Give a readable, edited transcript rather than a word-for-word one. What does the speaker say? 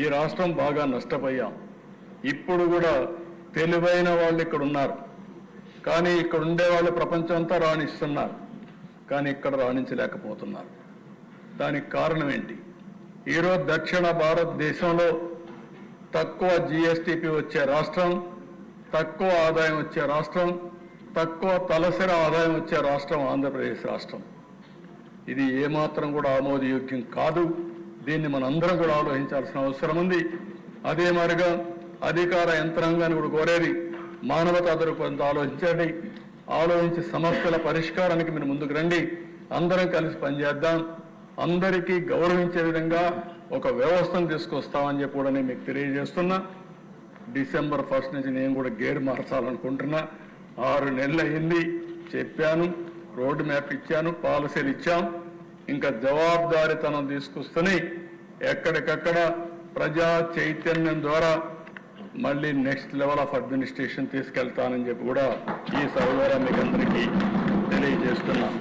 ఈ రాష్ట్రం బాగా నష్టపోయాం. ఇప్పుడు కూడా తెలివైన వాళ్ళు ఇక్కడ ఉన్నారు, కానీ ఇక్కడ ఉండే వాళ్ళు ప్రపంచం అంతా రాణిస్తున్నారు, కానీ ఇక్కడ రాణించలేకపోతున్నారు. దానికి కారణం ఏంటి? ఈరోజు దక్షిణ భారతదేశంలో తక్కువ జిఎస్టిపి వచ్చే రాష్ట్రం, తక్కువ ఆదాయం వచ్చే రాష్ట్రం, తక్కువ తలసరి ఆదాయం వచ్చే రాష్ట్రం ఆంధ్రప్రదేశ్ రాష్ట్రం. ఇది ఏమాత్రం కూడా ఆమోదయోగ్యం కాదు. దీన్ని మనందరం కూడా ఆలోచించాల్సిన అవసరం ఉంది. అదే మరిగా అధికార యంత్రాంగాన్ని కూడా కోరేది, మానవతా దృక్పథంతో ఆలోచించండి. ఆలోచించి సమస్యల పరిష్కారానికి మీరు ముందుకు రండి. అందరం కలిసి పనిచేద్దాం. అందరికీ గౌరవించే విధంగా ఒక వ్యవస్థను తీసుకొస్తామని చెప్పి కూడా నేను మీకు తెలియజేస్తున్నా. డిసెంబర్ 1 నుంచి నేను కూడా గేర్ మార్చాలనుకుంటున్నా. 6 నెలలు అయింది, చెప్పాను, రోడ్ మ్యాప్ ఇచ్చాను, పాలసీలు ఇచ్చాం. ఇంకా జవాబుదారీతనం తీసుకొస్తూనే ఎక్కడికక్కడ ప్రజా చైతన్యం ద్వారా మళ్ళీ నెక్స్ట్ లెవెల్ ఆఫ్ అడ్మినిస్ట్రేషన్ తీసుకెళ్తానని చెప్పి కూడా ఈ సభ ద్వారా మీకు అందరికీ తెలియజేస్తున్నాను.